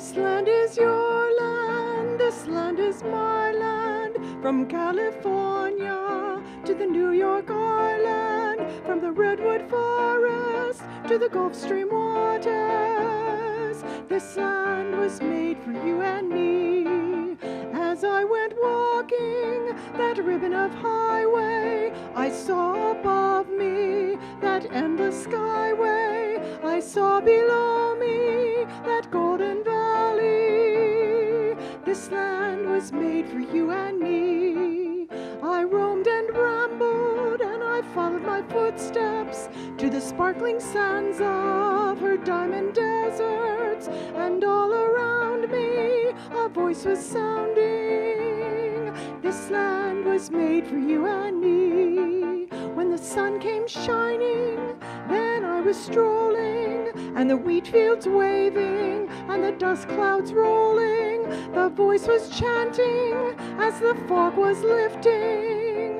This land is your land, this land is my land, from California to the New York Island, from the Redwood Forest to the Gulf Stream waters. This land was made for you and me. As I went walking that ribbon of highway, I saw above me that endless skyway. I saw below me that golden valley. This land was made for you and me. I roamed and rambled and I followed my footsteps to the sparkling sands of her diamond deserts, and all around me a voice was sounding. This land was made for you and me. When the sun came shining, then I was strolling, and the wheat fields waving, and the dust clouds rolling. The voice was chanting as the fog was lifting.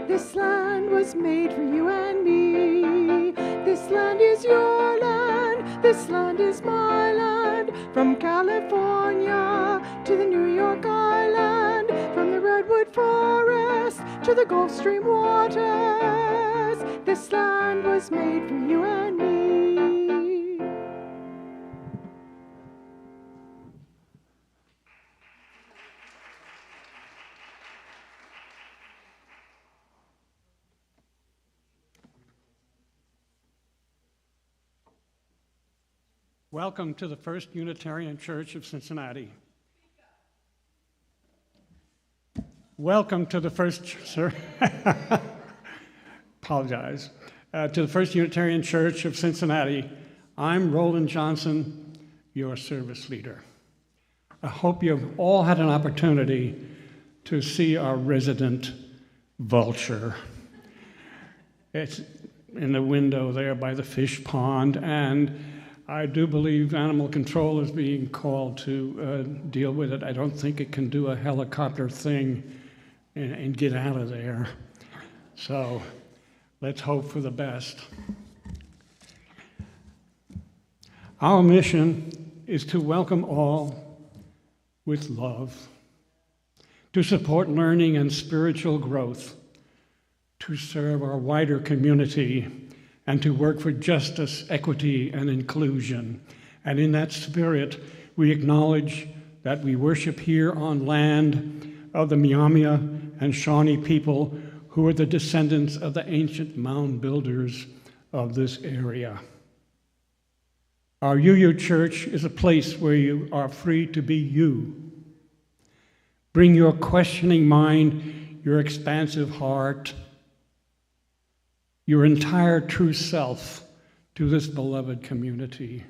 This land was made for you and me. This land is your land, this land is my land, from California to the New York Island, from the Redwood Forest to the Gulf Stream waters. This land was made for you and me. Welcome to the First Unitarian Church of Cincinnati. Welcome to the apologize. To the First Unitarian Church of Cincinnati. I'm Roland Johnson, your service leader. I hope you've all had an opportunity to see our resident vulture. It's in the window there by the fish pond, and I do believe animal control is being called to deal with it. I don't think it can do a helicopter thing and get out of there. So let's hope for the best. Our mission is to welcome all with love, to support learning and spiritual growth, to serve our wider community, and to work for justice, equity, and inclusion. And in that spirit, we acknowledge that we worship here on land of the Miamia and Shawnee people, who are the descendants of the ancient mound builders of this area. Our UU Church is a place where you are free to be you. Bring your questioning mind, your expansive heart, your entire true self to this beloved community.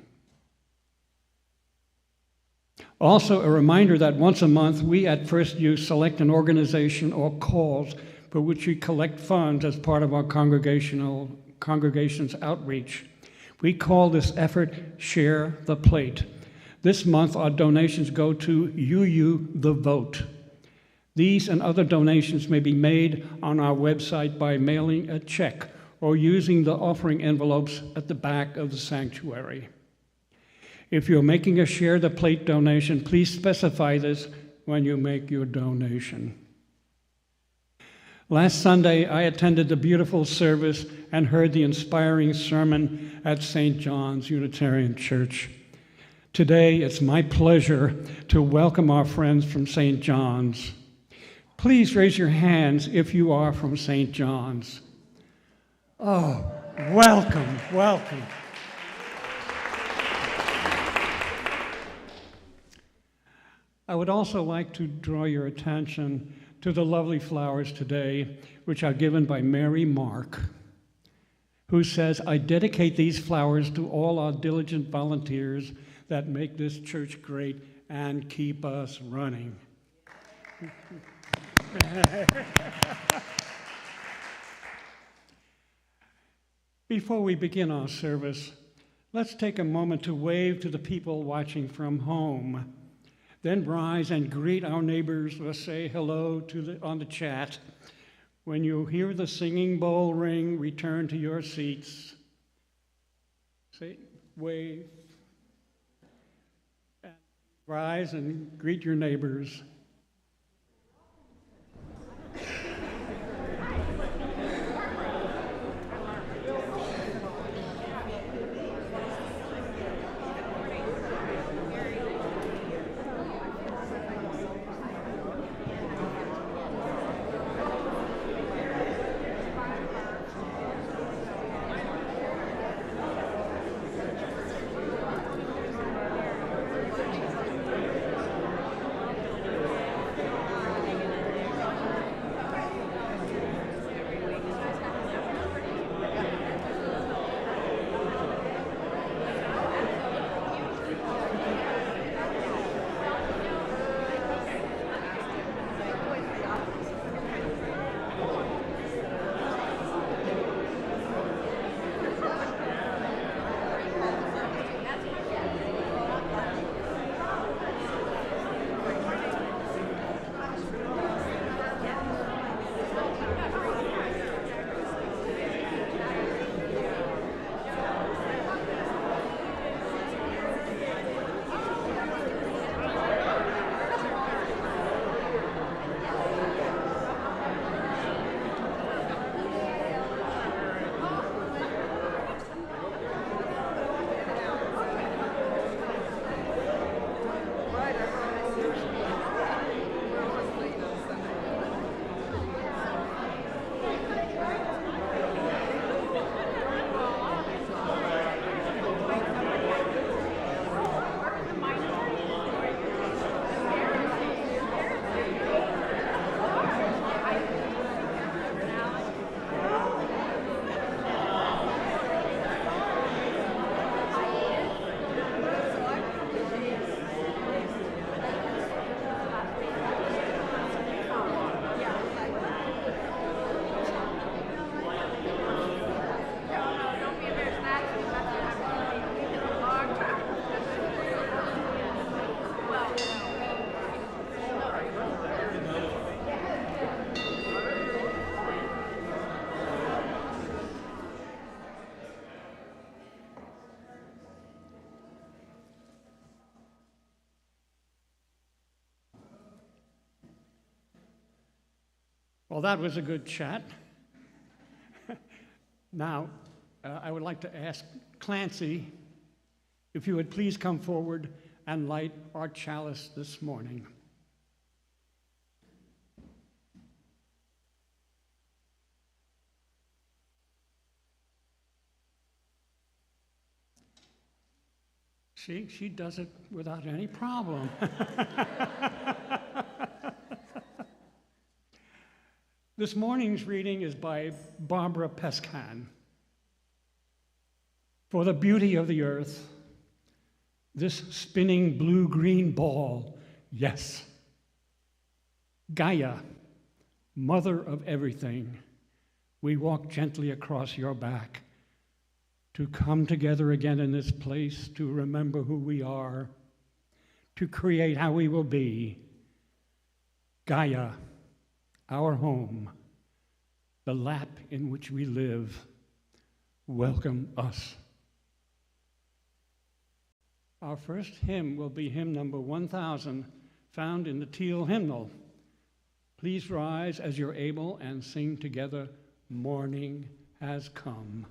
Also, a reminder that once a month, we at First U select an organization or cause for which we collect funds as part of our congregation's outreach. We call this effort Share the Plate. This month, our donations go to UU The Vote. These and other donations may be made on our website by mailing a check or using the offering envelopes at the back of the sanctuary. If you're making a Share the Plate donation, please specify this when you make your donation. Last Sunday, I attended the beautiful service and heard the inspiring sermon at St. John's Unitarian Church. Today, it's my pleasure to welcome our friends from St. John's. Please raise your hands if you are from St. John's. Oh, welcome, welcome. I would also like to draw your attention to the lovely flowers today, which are given by Mary Mark, who says, "I dedicate these flowers to all our diligent volunteers that make this church great and keep us running." Before we begin our service, let's take a moment to wave to the people watching from home. Then rise and greet our neighbors or say hello on the chat. When you hear the singing bowl ring, return to your seats. Say, wave. Rise and greet your neighbors. Well, that was a good chat. Now, I would like to ask Clancy if you would please come forward and light our chalice this morning. See, she does it without any problem. This morning's reading is by Barbara Pescan. For the beauty of the earth, this spinning blue-green ball, yes. Gaia, mother of everything, we walk gently across your back to come together again in this place, to remember who we are, to create how we will be. Gaia, our home, the lap in which we live, welcome us. Our first hymn will be hymn number 1000, found in the Teal hymnal. Please rise as you're able and sing together, Morning Has Come.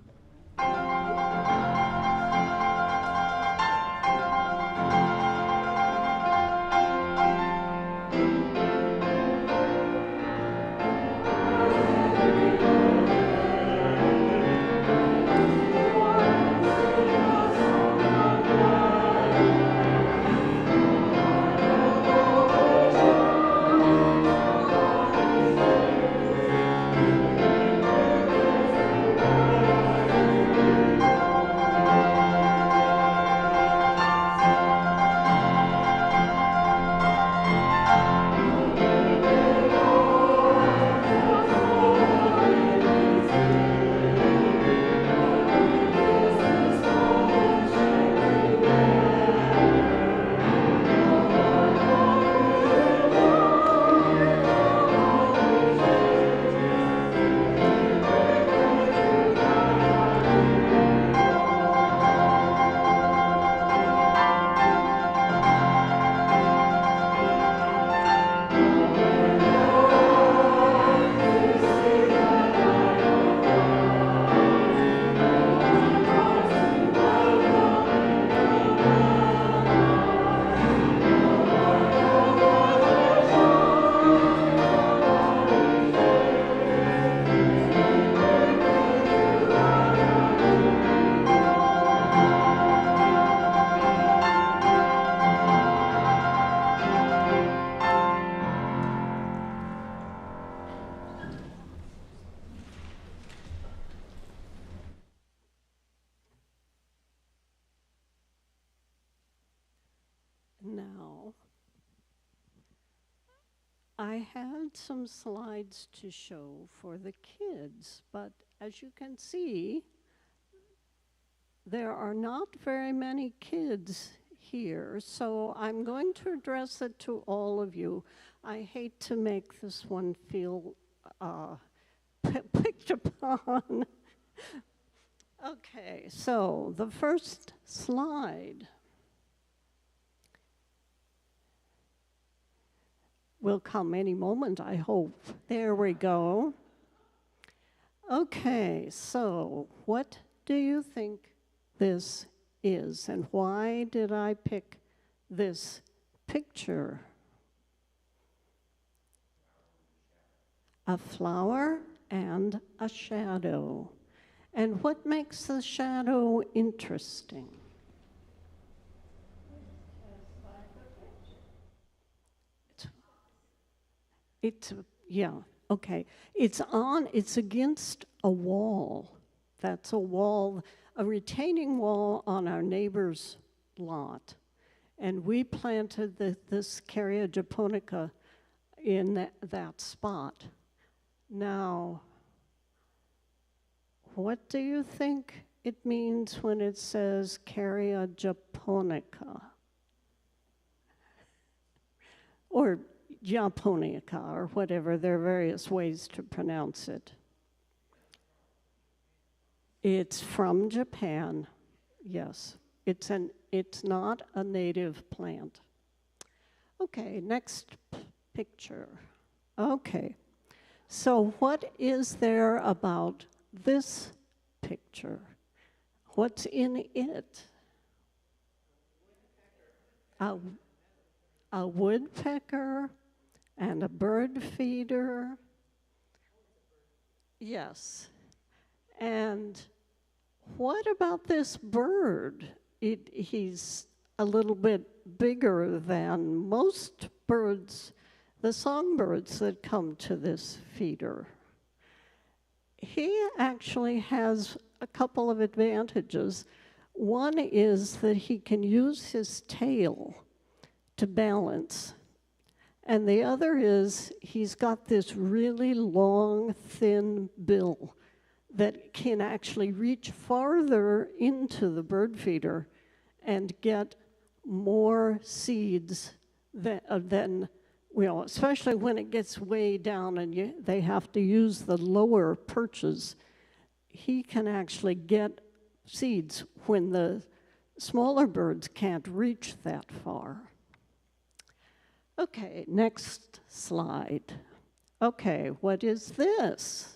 I had some slides to show for the kids, but as you can see, there are not very many kids here, so I'm going to address it to all of you. I hate to make this one feel picked upon. Okay, so the first slide will come any moment, I hope. There we go. Okay, so what do you think this is, and why did I pick this picture? A flower and a shadow. And what makes the shadow interesting? Yeah, okay. It's against a wall. That's a wall, a retaining wall on our neighbor's lot. And we planted this Carya japonica in that spot. Now, what do you think it means when it says Carya japonica? Or japonica, or whatever. There are various ways to pronounce it. It's from Japan, yes. It's not a native plant. Okay, next picture. Okay, so what is there about this picture? What's in it? A woodpecker and a bird feeder. Yes. And what about this bird? He's a little bit bigger than most birds, the songbirds that come to this feeder. He actually has a couple of advantages. One is that he can use his tail to balance. And the other is he's got this really long, thin bill that can actually reach farther into the bird feeder and get more seeds than especially when it gets way down and they have to use the lower perches. He can actually get seeds when the smaller birds can't reach that far. Okay, next slide. Okay, what is this?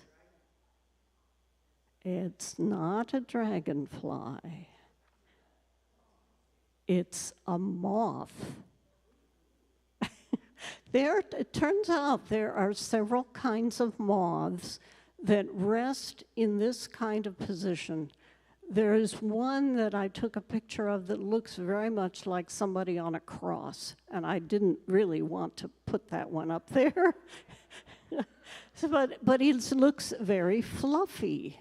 It's not a dragonfly. It's a moth. It turns out there are several kinds of moths that rest in this kind of position. There is one that I took a picture of that looks very much like somebody on a cross, and I didn't really want to put that one up there. But it looks very fluffy.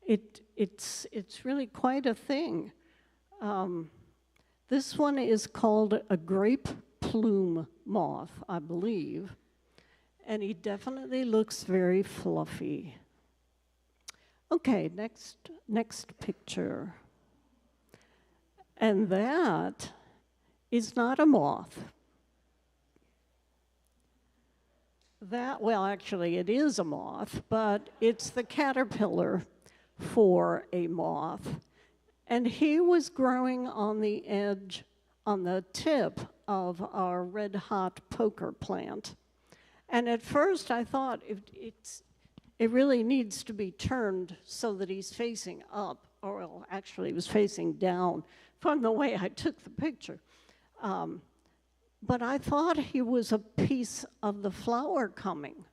It's really quite a thing. This one is called a grape plume moth, I believe, and he definitely looks very fluffy. Okay, next picture. And that is not a moth. Actually, it is a moth, but it's the caterpillar for a moth. And he was growing on the edge, on the tip of our red-hot poker plant. And at first I thought it really needs to be turned so that he's facing up, or well, actually he was facing down from the way I took the picture. But I thought he was a piece of the flower coming.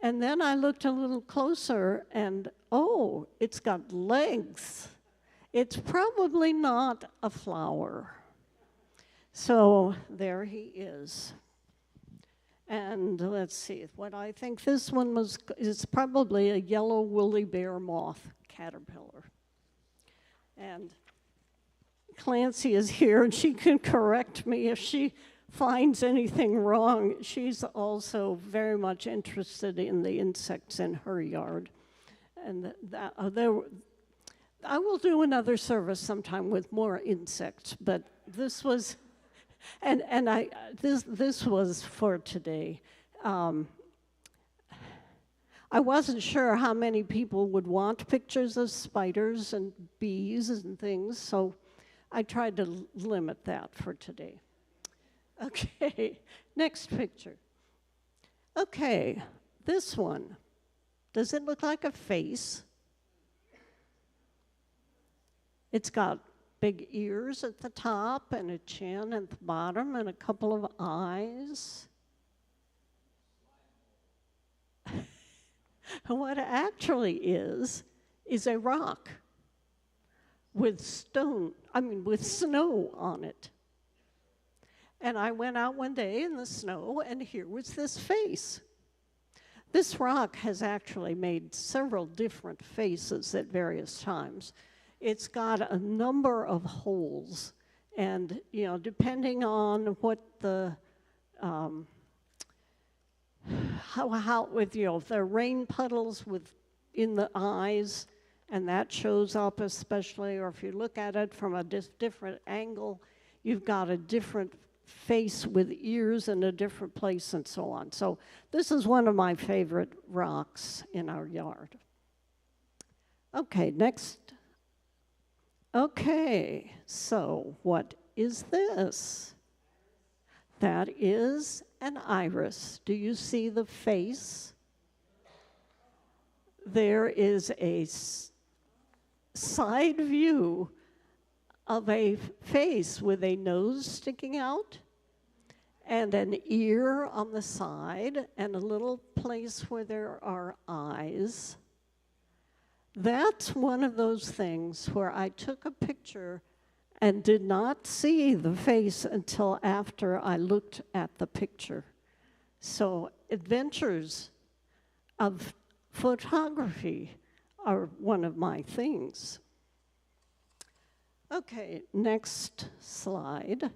And then I looked a little closer and, oh, it's got legs. It's probably not a flower. So there he is. And let's see, what I think this one is probably a yellow woolly bear moth caterpillar. And Clancy is here, and she can correct me if she finds anything wrong. She's also very much interested in the insects in her yard. And I will do another service sometime with more insects, but this was, this was for today. I wasn't sure how many people would want pictures of spiders and bees and things, so I tried to limit that for today. Okay, next picture. Okay, this one. Does it look like a face? It's got big ears at the top and a chin at the bottom and a couple of eyes. What it actually is a rock with snow on it. And I went out one day in the snow, and here was this face. This rock has actually made several different faces at various times. It's got a number of holes, and depending on what the if there are rain puddles in the eyes, and that shows up especially, or if you look at it from a different angle, you've got a different face with ears in a different place and so on. So this is one of my favorite rocks in our yard. Okay, next. Okay, so what is this? That is an iris. Do you see the face? There is a side view of a face with a nose sticking out and an ear on the side and a little place where there are eyes. That's one of those things where I took a picture and did not see the face until after I looked at the picture. So adventures of photography are one of my things. Okay, next slide.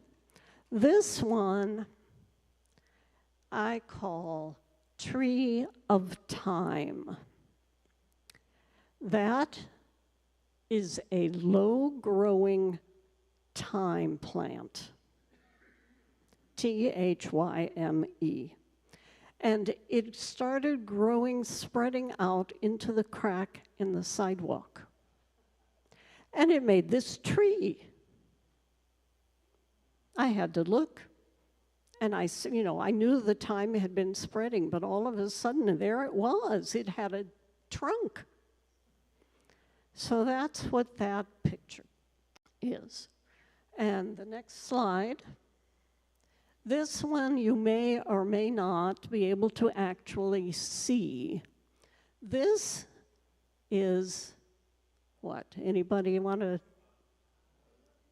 This one I call Tree of Time. That is a low-growing thyme plant, Thyme. And it started growing, spreading out into the crack in the sidewalk. And it made this tree. I had to look, and I knew the thyme had been spreading, but all of a sudden, there it was. It had a trunk. So that's what that picture is. And the next slide. This one you may or may not be able to actually see. This is what? Anybody want to?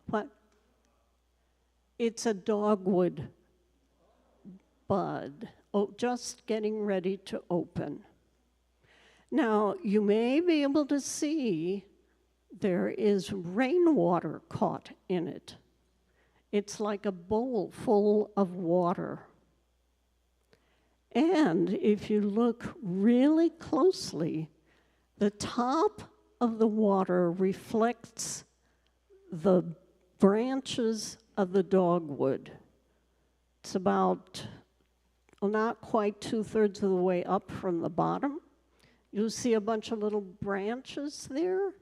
What? It's a dogwood bud, just getting ready to open. Now, you may be able to see there is rainwater caught in it. It's like a bowl full of water. And if you look really closely, the top of the water reflects the branches of the dogwood. It's about, not quite 2/3 of the way up from the bottom. You'll see a bunch of little branches there.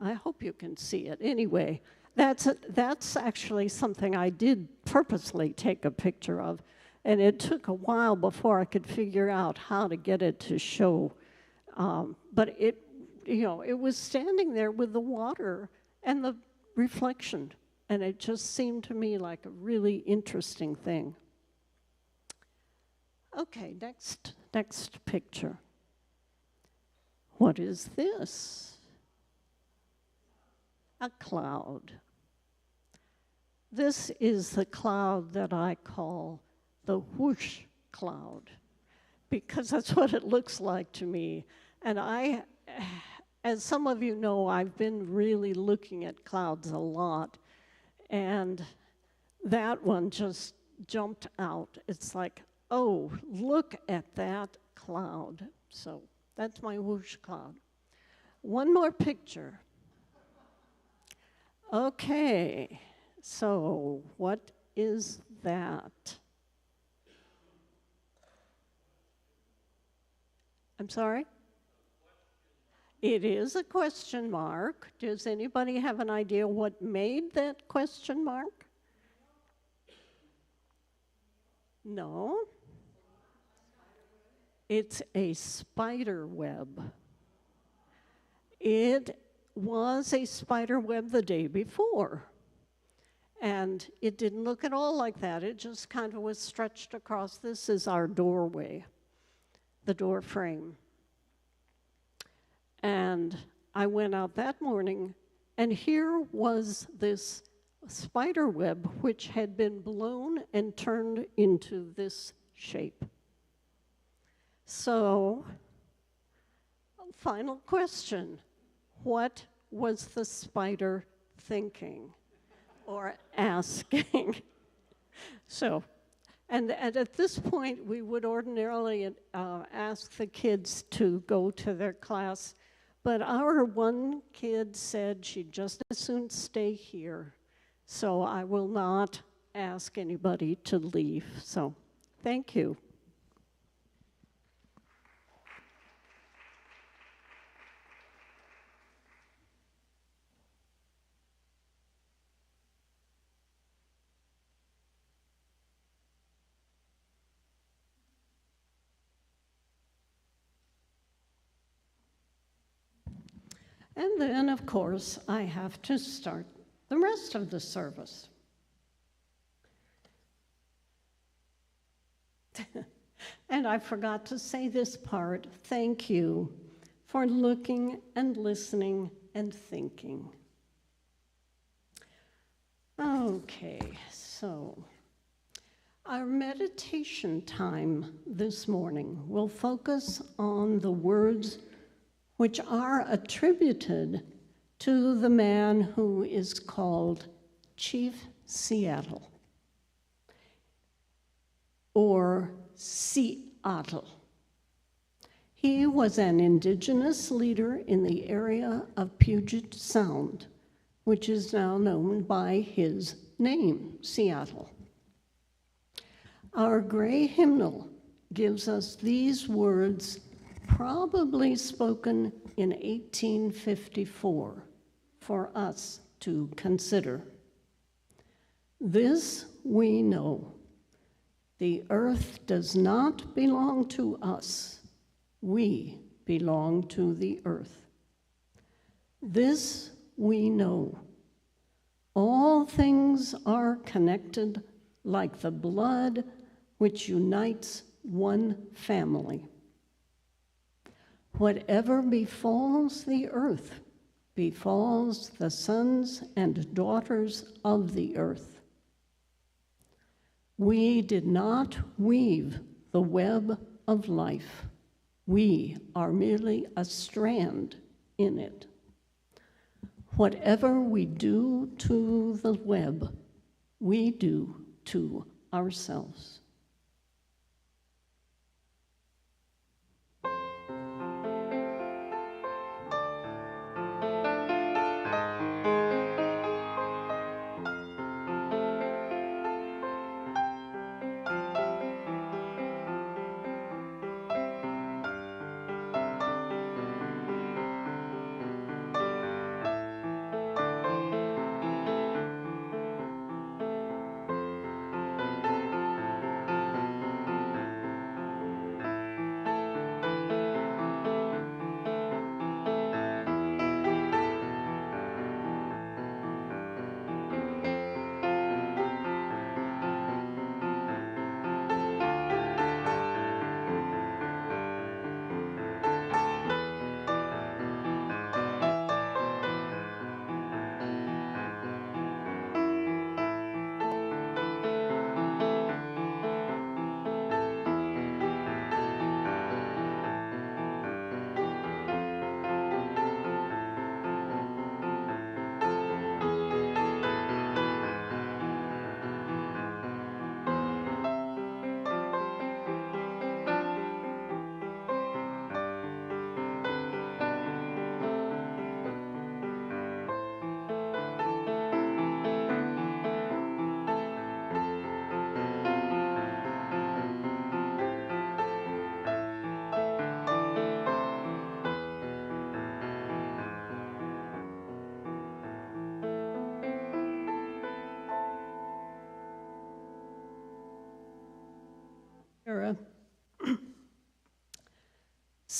I hope you can see it. Anyway, that's actually something I did purposely take a picture of, and it took a while before I could figure out how to get it to show. But it was standing there with the water and the reflection, and it just seemed to me like a really interesting thing. Okay, next picture. What is this? A cloud. This is the cloud that I call the whoosh cloud, because that's what it looks like to me. And as some of you know, I've been really looking at clouds a lot. And that one just jumped out. It's like, oh, look at that cloud. So that's my whoosh cloud. One more picture. Okay, so what is that? I'm sorry? It is a question mark. Does anybody have an idea what made that question mark? No. It's a spider web. It was a spider web the day before. And it didn't look at all like that. It just kind of was stretched across. This is our doorway, the door frame. And I went out that morning, and here was this spider web which had been blown and turned into this shape. So, final question. What was the spider thinking or asking? So, and at this point, we would ordinarily ask the kids to go to their class, but our one kid said she'd just as soon stay here. So I will not ask anybody to leave. So, thank you. And then, of course, I have to start the rest of the service. And I forgot to say this part. Thank you for looking and listening and thinking. Okay, so our meditation time this morning will focus on the words which are attributed to the man who is called Chief Seattle, or Seattle. He was an indigenous leader in the area of Puget Sound, which is now known by his name, Seattle. Our gray hymnal gives us these words, probably spoken in 1854, for us to consider. This we know, the earth does not belong to us, we belong to the earth. This we know, all things are connected like the blood which unites one family. Whatever befalls the earth befalls the sons and daughters of the earth. We did not weave the web of life. We are merely a strand in it. Whatever we do to the web, we do to ourselves.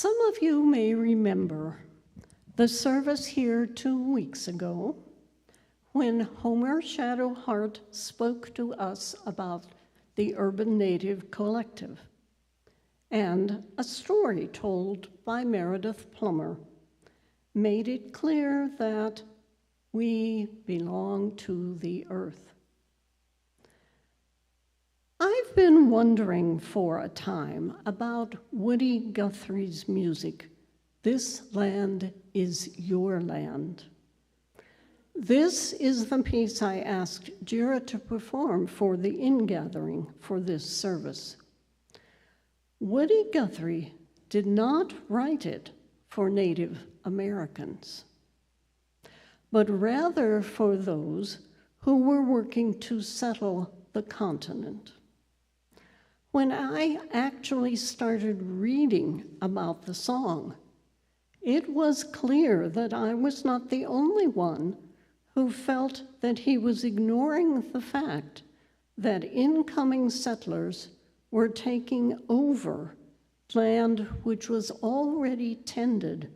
Some of you may remember the service here 2 weeks ago when Homer Shadowheart spoke to us about the Urban Native Collective and a story told by Meredith Plummer made it clear that we belong to the earth. I've been wondering for a time about Woody Guthrie's music, "This Land is Your Land." This is the piece I asked Jira to perform for the ingathering for this service. Woody Guthrie did not write it for Native Americans, but rather for those who were working to settle the continent. When I actually started reading about the song, it was clear that I was not the only one who felt that he was ignoring the fact that incoming settlers were taking over land which was already tended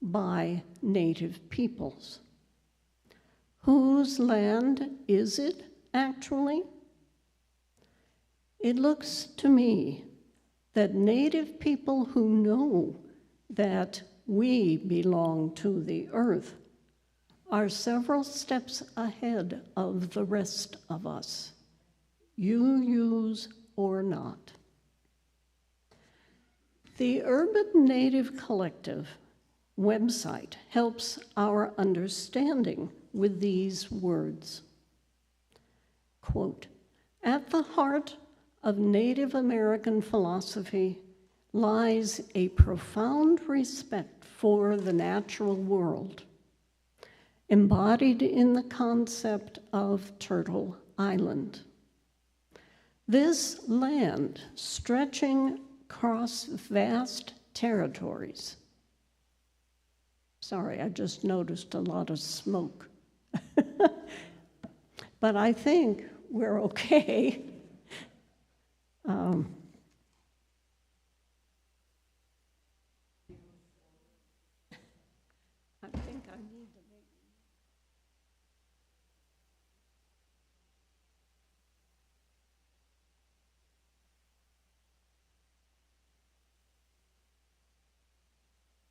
by native peoples. Whose land is it, actually? It looks to me that native people who know that we belong to the earth are several steps ahead of the rest of us, you use or not. The Urban Native Collective website helps our understanding with these words. Quote, "At the heart of Native American philosophy lies a profound respect for the natural world, embodied in the concept of Turtle Island. This land, stretching across vast territories." Sorry, I just noticed a lot of smoke. But I think we're okay. I think I need to make...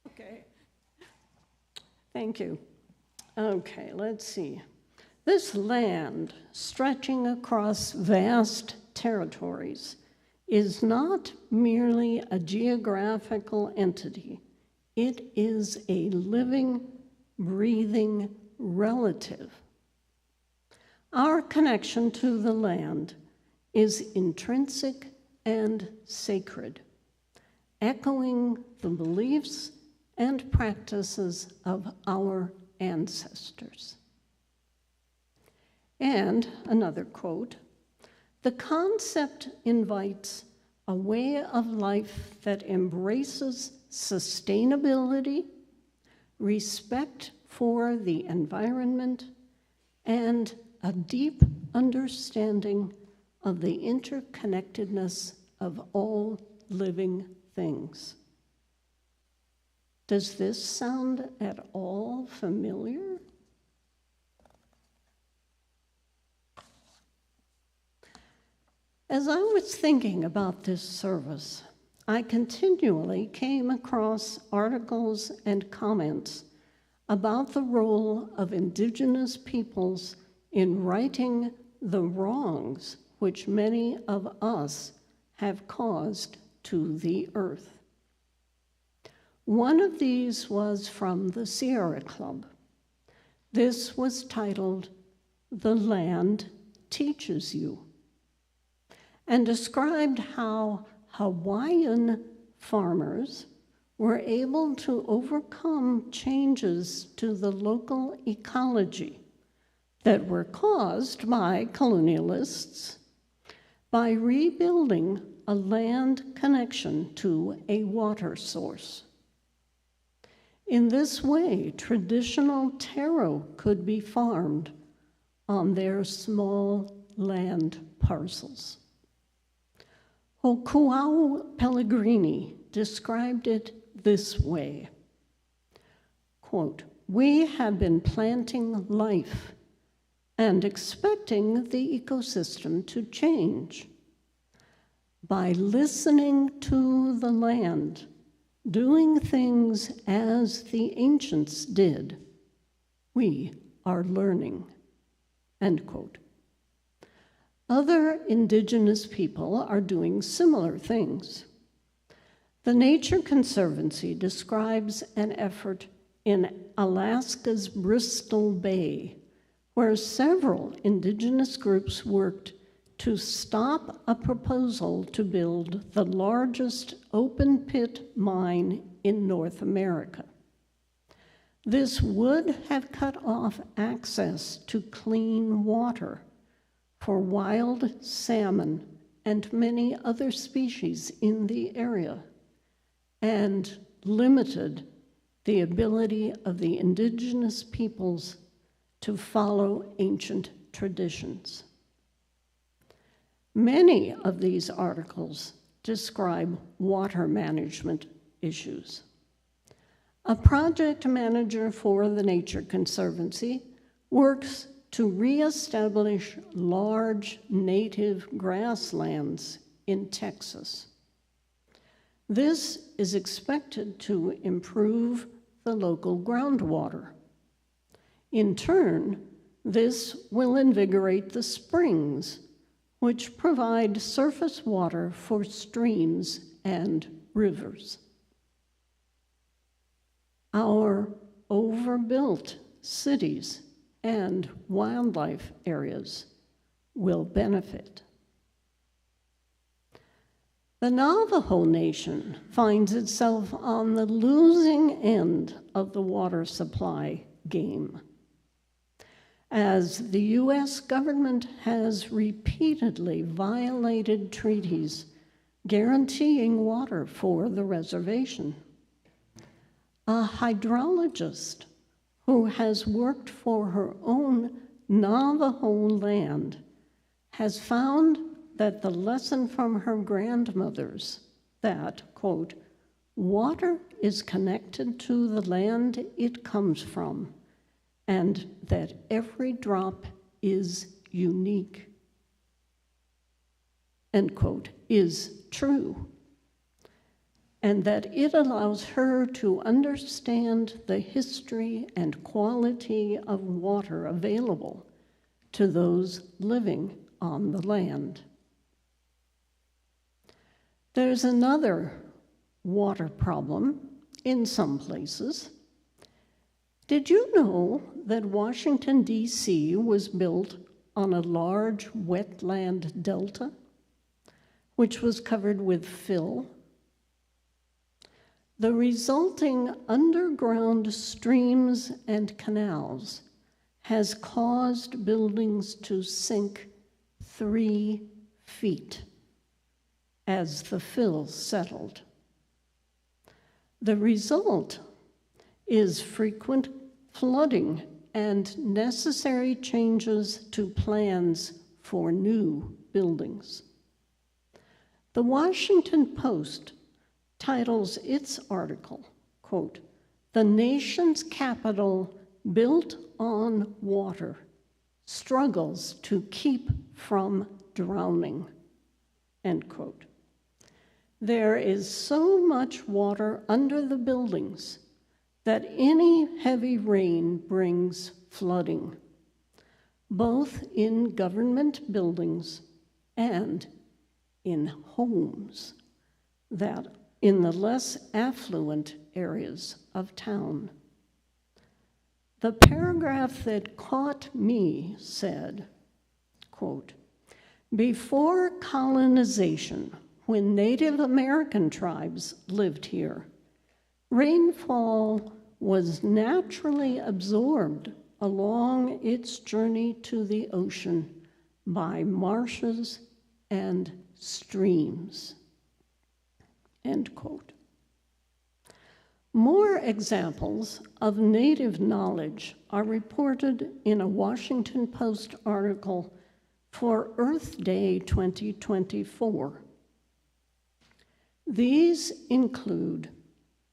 Okay. Thank you. Okay, let's see. This land, stretching across vast territories, is not merely a geographical entity. It is a living, breathing relative. Our connection to the land is intrinsic and sacred, echoing the beliefs and practices of our ancestors. And another quote, "The concept invites a way of life that embraces sustainability, respect for the environment, and a deep understanding of the interconnectedness of all living things." Does this sound at all familiar? As I was thinking about this service, I continually came across articles and comments about the role of Indigenous peoples in righting the wrongs which many of us have caused to the earth. One of these was from the Sierra Club. This was titled, "The Land Teaches You," and described how Hawaiian farmers were able to overcome changes to the local ecology that were caused by colonialists by rebuilding a land connection to a water source. In this way, traditional taro could be farmed on their small land parcels. Hokuau Pellegrini described it this way, quote, "We have been planting life and expecting the ecosystem to change. By listening to the land, doing things as the ancients did, we are learning," end quote. Other indigenous people are doing similar things. The Nature Conservancy describes an effort in Alaska's Bristol Bay, where several indigenous groups worked to stop a proposal to build the largest open-pit mine in North America. This would have cut off access to clean water for wild salmon and many other species in the area, and limited the ability of the indigenous peoples to follow ancient traditions. Many of these articles describe water management issues. A project manager for the Nature Conservancy works to reestablish large native grasslands in Texas. This is expected to improve the local groundwater. In turn, this will invigorate the springs, which provide surface water for streams and rivers. Our overbuilt cities and wildlife areas will benefit. The Navajo Nation finds itself on the losing end of the water supply game, as the U.S. government has repeatedly violated treaties guaranteeing water for the reservation. A hydrologist who has worked for her own Navajo land has found that the lesson from her grandmothers that, quote, "water is connected to the land it comes from, and that every drop is unique," end quote, is true, and that it allows her to understand the history and quality of water available to those living on the land. There's another water problem in some places. Did you know that Washington, D.C. was built on a large wetland delta, which was covered with fill? The resulting underground streams and canals has caused buildings to sink 3 feet as the fill settled. The result is frequent flooding and necessary changes to plans for new buildings. The Washington Post titles its article, quote, "The nation's capital built on water struggles to keep from drowning," end quote. There is so much water under the buildings that any heavy rain brings flooding, both in government buildings and in homes that in the less affluent areas of town. The paragraph that caught me said, quote, "Before colonization, when Native American tribes lived here, rainfall was naturally absorbed along its journey to the ocean by marshes and streams," end quote. More examples of Native knowledge are reported in a Washington Post article for Earth Day 2024. These include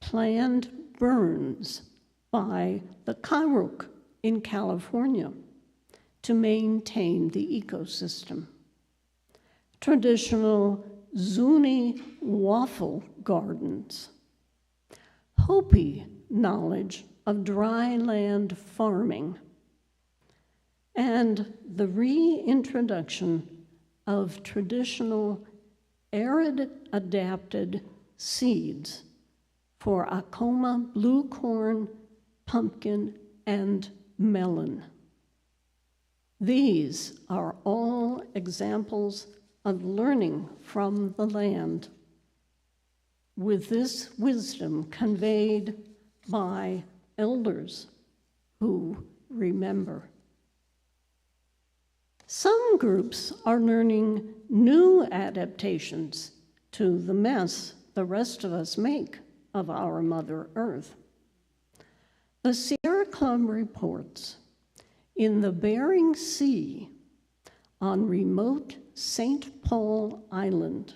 planned burns by the Karuk in California to maintain the ecosystem. Traditional Zuni waffle gardens. Hopi knowledge of dry land farming, and the reintroduction of traditional arid-adapted seeds for Acoma blue corn, pumpkin, and melon. These are all examples of learning from the land, with this wisdom conveyed by elders who remember. Some groups are learning new adaptations to the mess the rest of us make of our Mother Earth. The Sierra Club reports in the Bering Sea on remote St. Paul Island,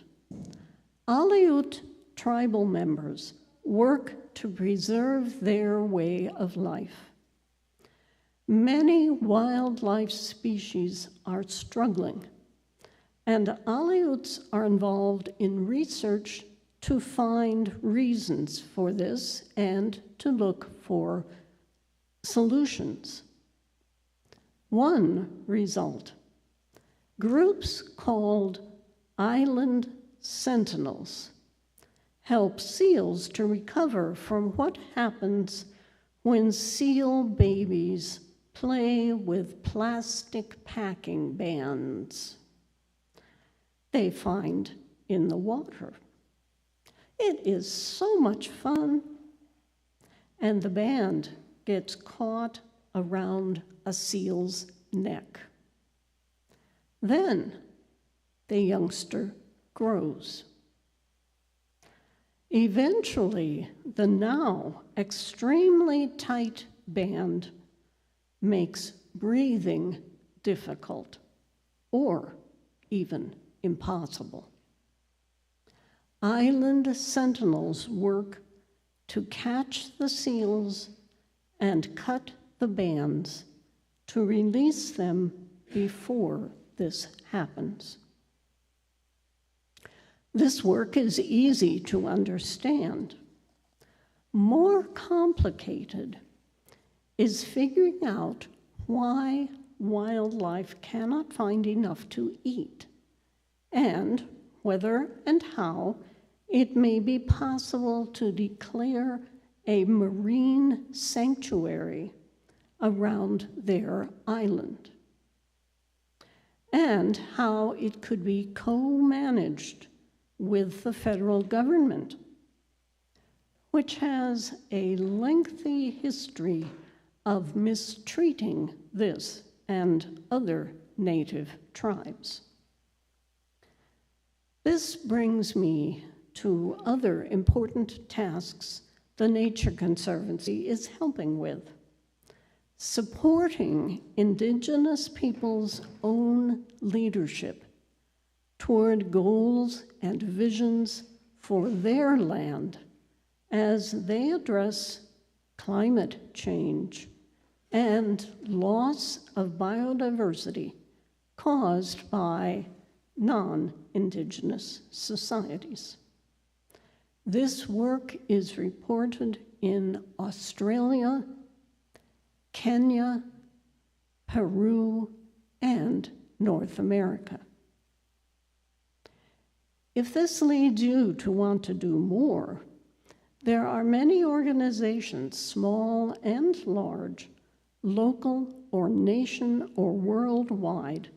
Aleut tribal members work to preserve their way of life. Many wildlife species are struggling, and Aleuts are involved in research to find reasons for this and to look for solutions. One result: groups called island sentinels help seals to recover from what happens when seal babies play with plastic packing bands they find in the water. It is so much fun, and the band gets caught around a seal's neck. Then the youngster grows. Eventually, the now extremely tight band makes breathing difficult or even impossible. Island sentinels work to catch the seals and cut the bands to release them before this happens. This work is easy to understand. More complicated is figuring out why wildlife cannot find enough to eat, and whether and how it may be possible to declare a marine sanctuary around their island, and how it could be co-managed with the federal government, which has a lengthy history of mistreating this and other native tribes. This brings me to other important tasks the Nature Conservancy is helping with: supporting Indigenous peoples' own leadership toward goals and visions for their land as they address climate change and loss of biodiversity caused by non-Indigenous societies. This work is reported in Australia, Kenya, Peru, and North America. If this leads you to want to do more, there are many organizations, small and large, local or nation or worldwide,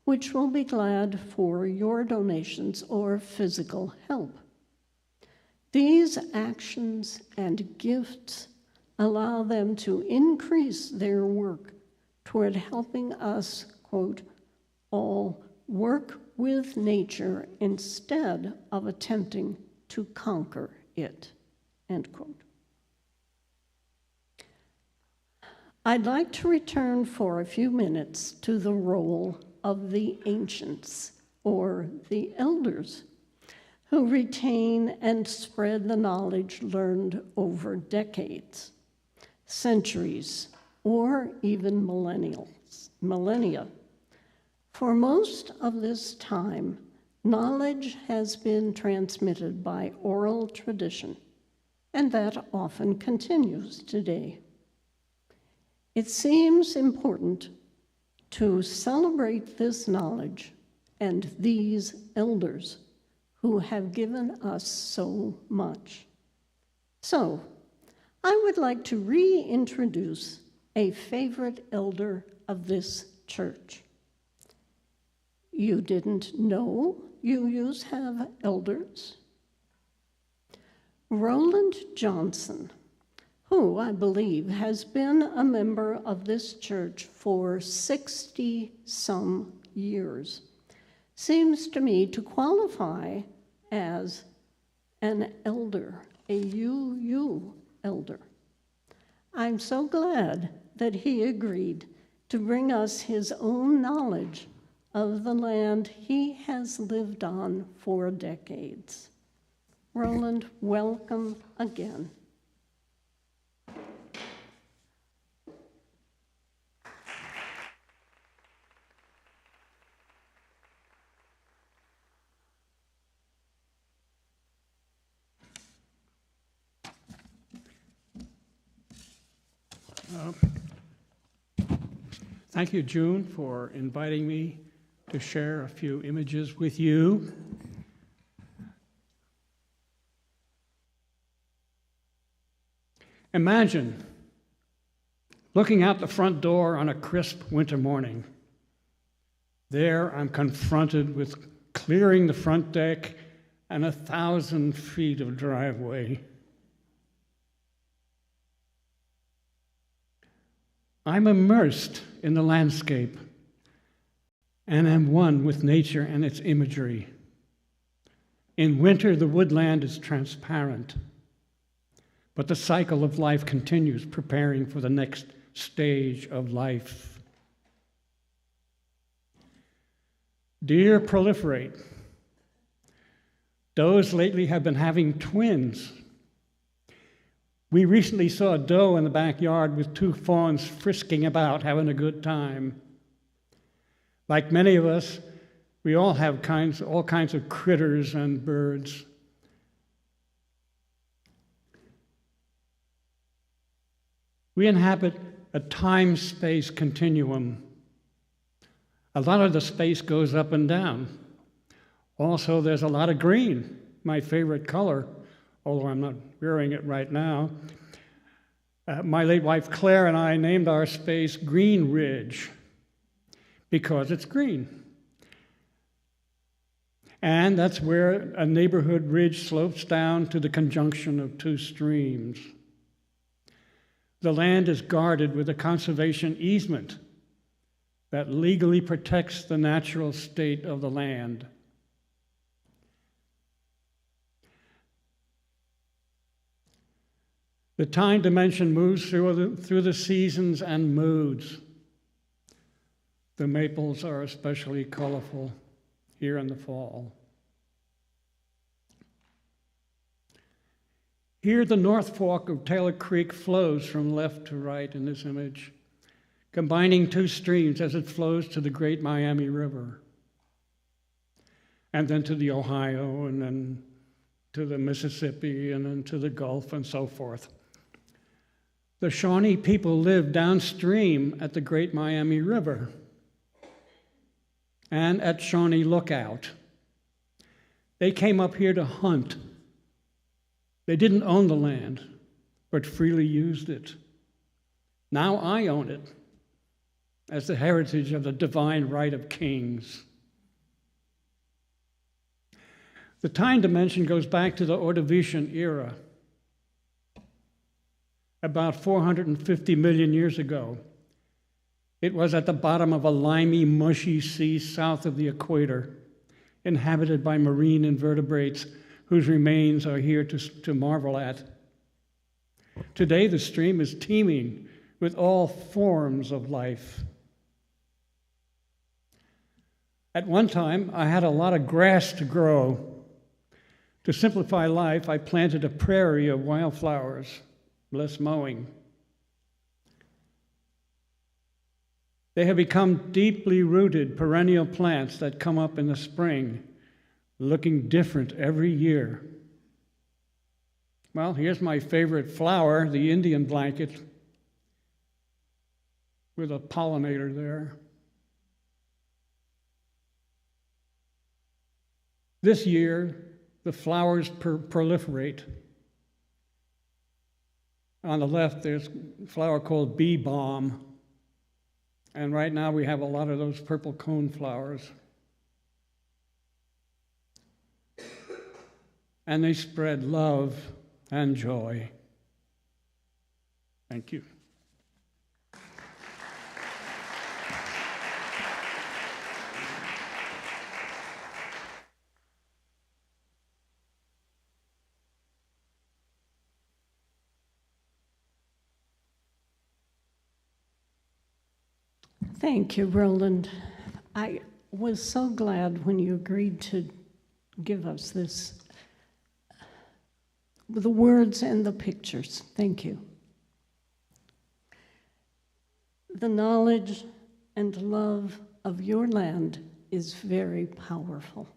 which will be glad for your donations or physical help. These actions and gifts allow them to increase their work toward helping us, quote, all work with nature instead of attempting to conquer it, end quote. I'd like to return for a few minutes to the role of the ancients, or the elders, who retain and spread the knowledge learned over decades, centuries, or even millennia. For most of this time, knowledge has been transmitted by oral tradition, and that often continues today. It seems important to celebrate this knowledge and these elders who have given us so much. So, I would like to reintroduce a favorite elder of this church. You didn't know UUs have elders? Roland Johnson, who I believe has been a member of this church for 60-some years, seems to me to qualify as an elder, a UU elder. I'm so glad that he agreed to bring us his own knowledge of the land he has lived on for decades. Roland, welcome again. Thank you, June, for inviting me to share a few images with you. Imagine looking out the front door on a crisp winter morning. There, I'm confronted with clearing the front deck and 1,000 feet of driveway. I'm immersed in the landscape and am one with nature and its imagery. In winter, the woodland is transparent, but the cycle of life continues, preparing for the next stage of life. Deer proliferate. Does lately have been having twins. We recently saw a doe in the backyard with 2 fawns frisking about, having a good time. Like many of us, we all have all kinds of critters and birds. We inhabit a time-space continuum. A lot of the space goes up and down. Also, there's a lot of green, my favorite color, although I'm not wearing it right now. My late wife Claire and I named our space Green Ridge because it's green. And that's where a neighborhood ridge slopes down to the conjunction of 2 streams. The land is guarded with a conservation easement that legally protects the natural state of the land. The time dimension moves through the seasons and moods. The maples are especially colorful here in the fall. Here, the North Fork of Taylor Creek flows from left to right in this image, combining 2 streams as it flows to the Great Miami River, and then to the Ohio, and then to the Mississippi, and then to the Gulf, and so forth. The Shawnee people live downstream at the Great Miami River and at Shawnee Lookout. They came up here to hunt. They didn't own the land, but freely used it. Now I own it as the heritage of the divine right of kings. The time dimension goes back to the Ordovician era, about 450 million years ago. It was at the bottom of a limey, mushy sea south of the equator, inhabited by marine invertebrates whose remains are here to marvel at. Today, the stream is teeming with all forms of life. At one time, I had a lot of grass to grow. To simplify life, I planted a prairie of wildflowers, less mowing. They have become deeply rooted perennial plants that come up in the spring, looking different every year. Well, here's my favorite flower, the Indian blanket, with a pollinator there. This year, the flowers proliferate. On the left, there's a flower called bee balm. And right now, we have a lot of those purple cone flowers. And they spread love and joy. Thank you. Thank you, Roland. I was so glad when you agreed to give us this, the words and the pictures. Thank you. The knowledge and love of your land is very powerful.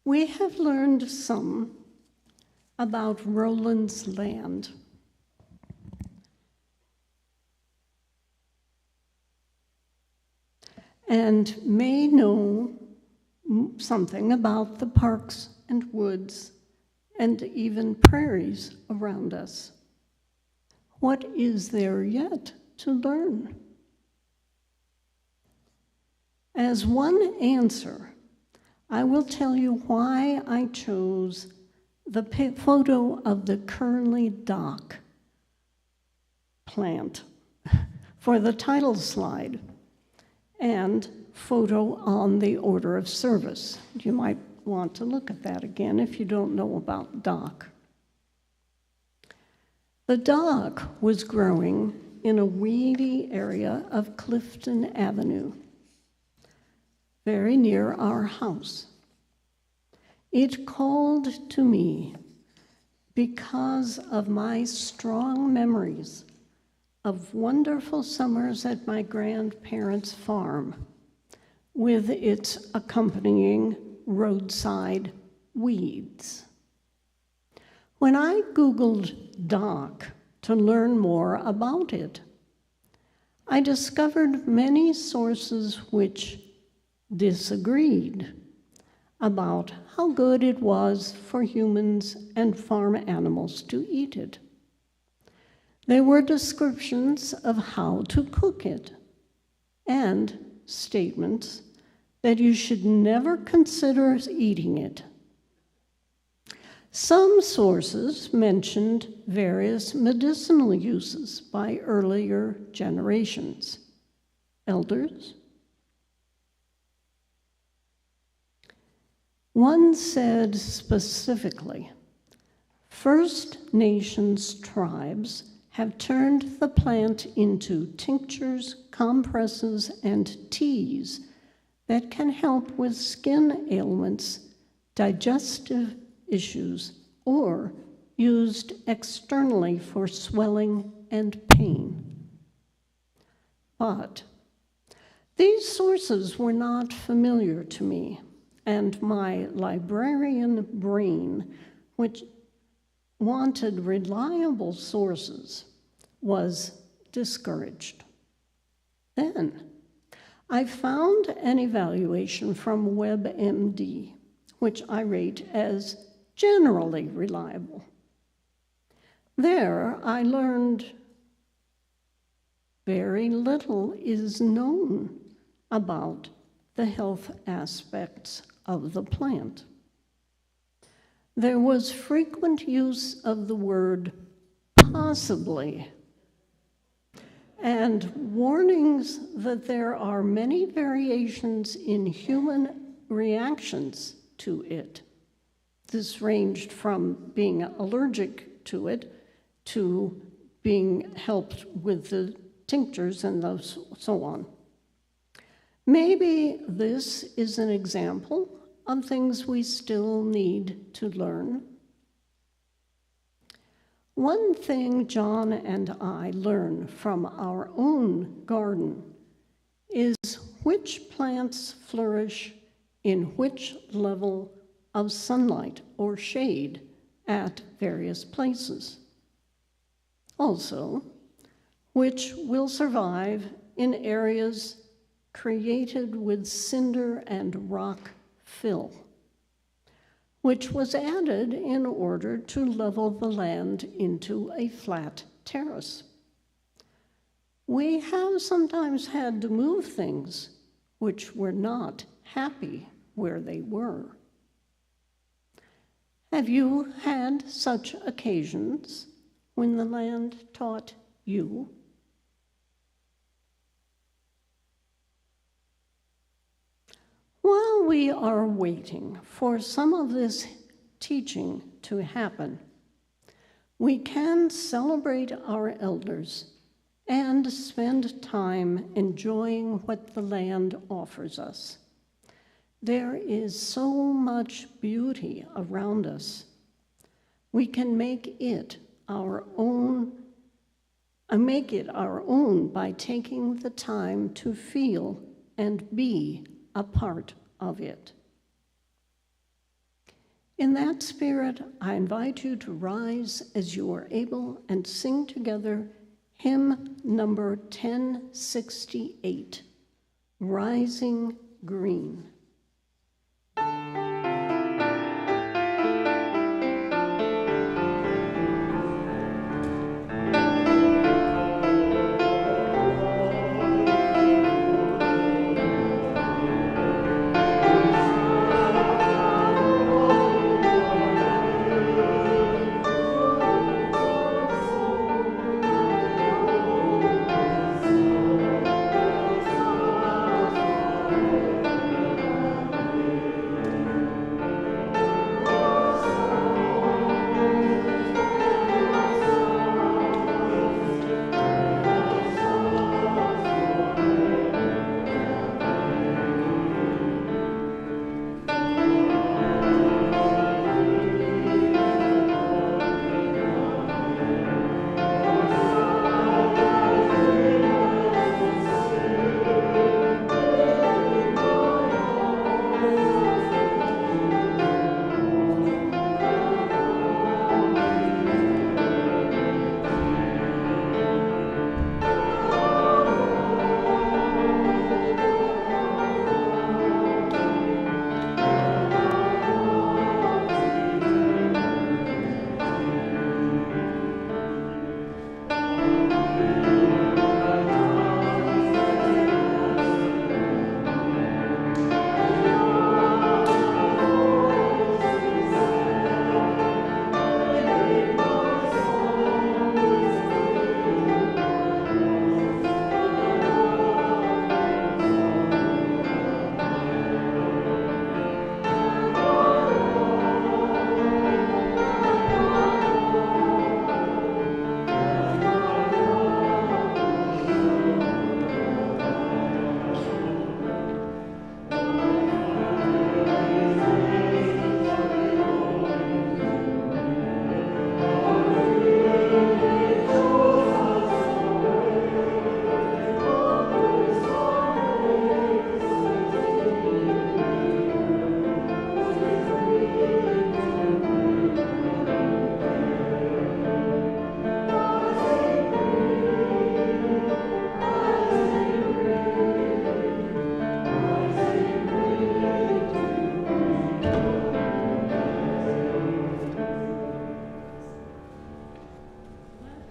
We have learned some about Roland's land. And may know something about the parks and woods and even prairies around us. What is there yet to learn? As one answer, I will tell you why I chose the photo of the curly dock plant for the title slide and photo on the order of service. You might want to look at that again if you don't know about dock. The dock was growing in a weedy area of Clifton Avenue, very near our house. It called to me because of my strong memories of wonderful summers at my grandparents' farm with its accompanying roadside weeds. When I Googled dock to learn more about it, I discovered many sources which disagreed about how good it was for humans and farm animals to eat it. There were descriptions of how to cook it and statements that you should never consider eating it. Some sources mentioned various medicinal uses by earlier generations. Elders? One said specifically, First Nations tribes have turned the plant into tinctures, compresses, and teas that can help with skin ailments, digestive issues, or used externally for swelling and pain. But these sources were not familiar to me, and my librarian brain, which wanted reliable sources, was discouraged. Then I found an evaluation from WebMD, which I rate as generally reliable. There I learned very little is known about the health aspects of the plant. There was frequent use of the word possibly, and warnings that there are many variations in human reactions to it. This ranged from being allergic to it to being helped with the tinctures and so on. Maybe this is an example of things we still need to learn. One thing John and I learn from our own garden is which plants flourish in which level of sunlight or shade at various places. Also, which will survive in areas created with cinder and rock fill, which was added in order to level the land into a flat terrace. We have sometimes had to move things which were not happy where they were. Have you had such occasions when the land taught you? While we are waiting for some of this teaching to happen, we can celebrate our elders and spend time enjoying what the land offers us. There is so much beauty around us. We can make it our own by taking the time to feel and be a part of it. In that spirit, I invite you to rise as you are able and sing together hymn number 1068, Rising Green.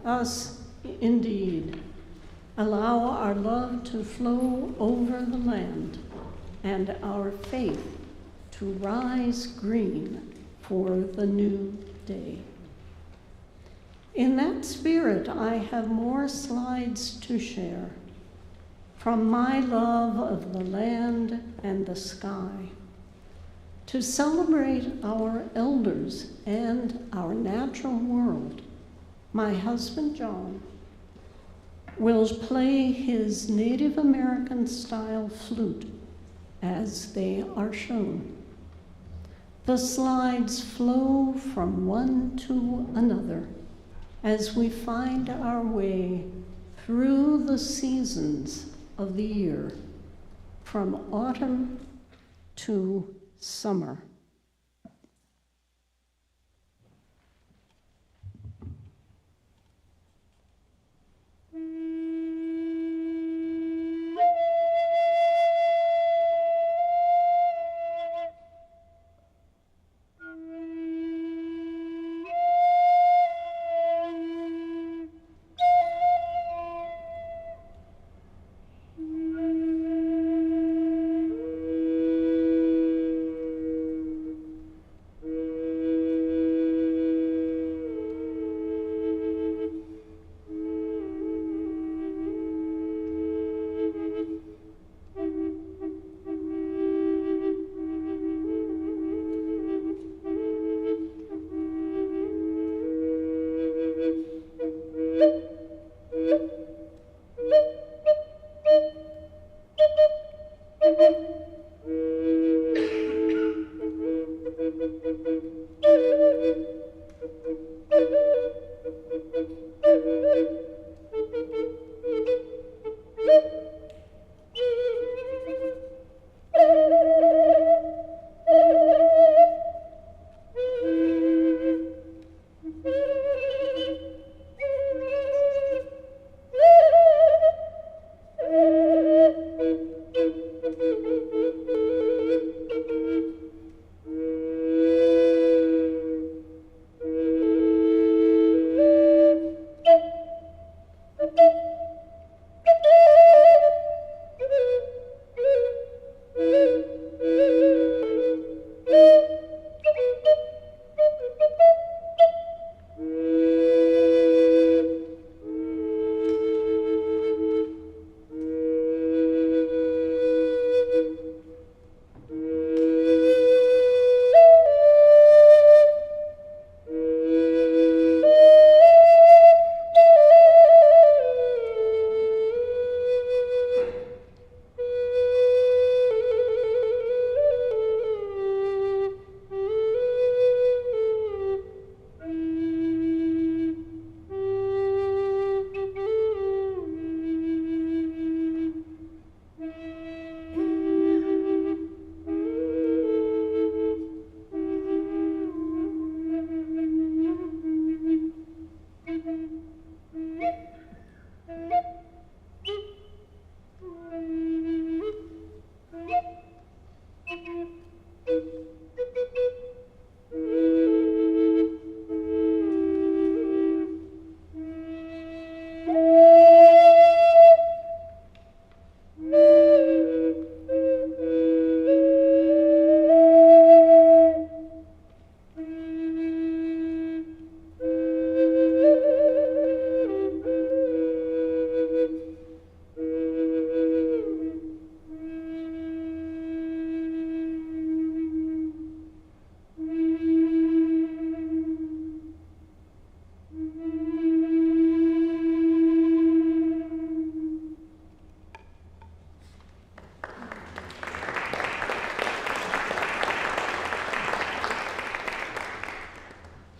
Us indeed allow our love to flow over the land and our faith to rise green for the new day. In that spirit, I have more slides to share from my love of the land and the sky to celebrate our elders and our natural world. My husband, John, will play his Native American style flute as they are shown. The slides flow from one to another as we find our way through the seasons of the year, from autumn to summer.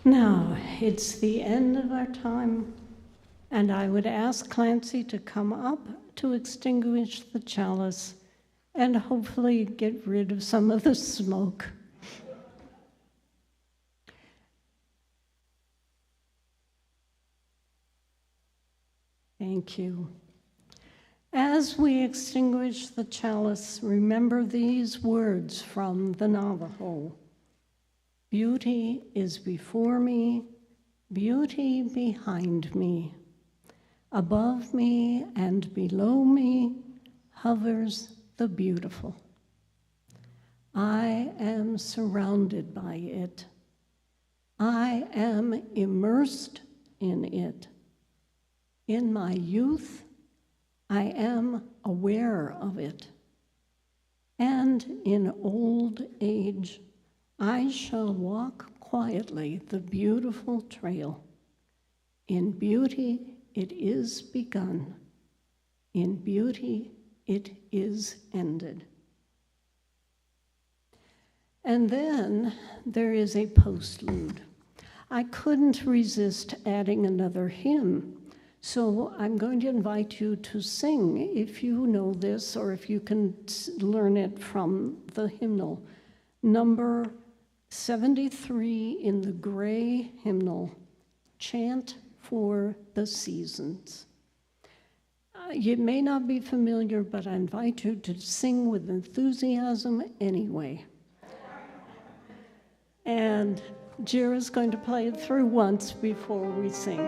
Now, it's the end of our time, and I would ask Clancy to come up to extinguish the chalice and hopefully get rid of some of the smoke. Thank you. As we extinguish the chalice, remember these words from the Navajo. Beauty is before me, beauty behind me. Above me and below me hovers the beautiful. I am surrounded by it. I am immersed in it. In my youth, I am aware of it. And in old age, I shall walk quietly the beautiful trail. In beauty it is begun. In beauty it is ended. And then there is a postlude. I couldn't resist adding another hymn, so I'm going to invite you to sing if you know this or if you can learn it from the hymnal. Number 73 in the gray hymnal, Chant for the Seasons. You may not be familiar, but I invite you to sing with enthusiasm anyway. And Jira's going to play it through once before we sing.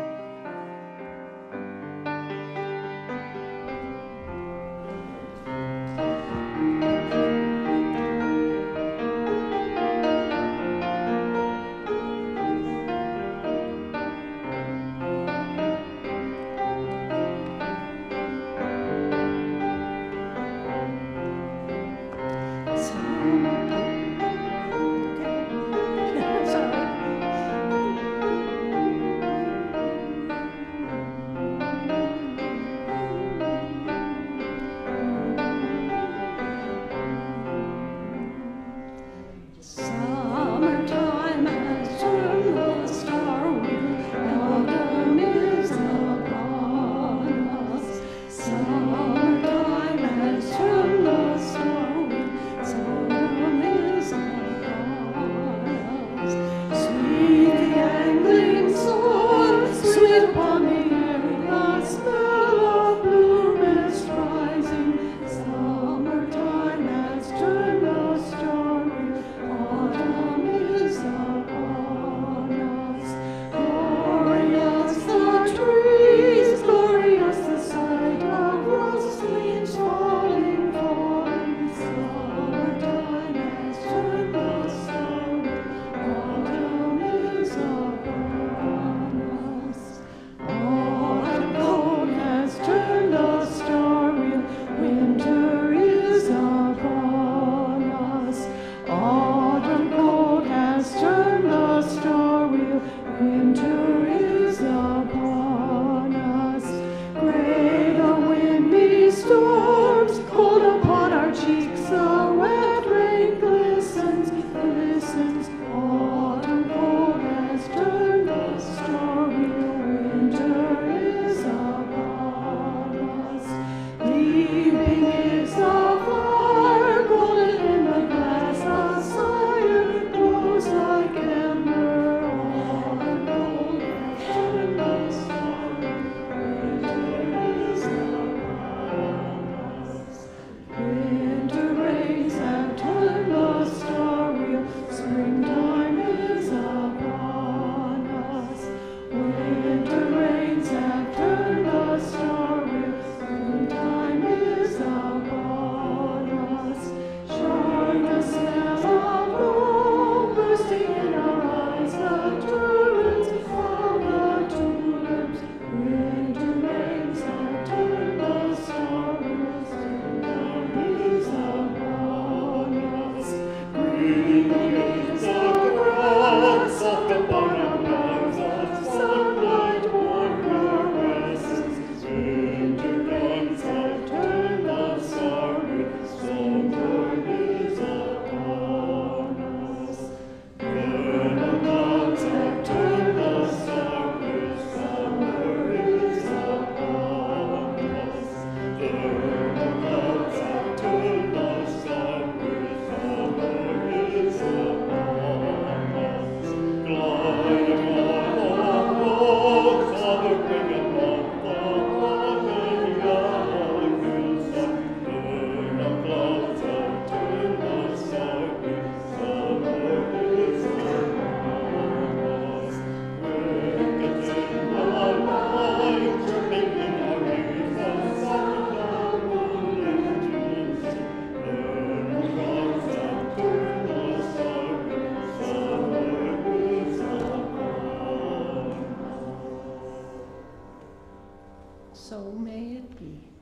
So may it be.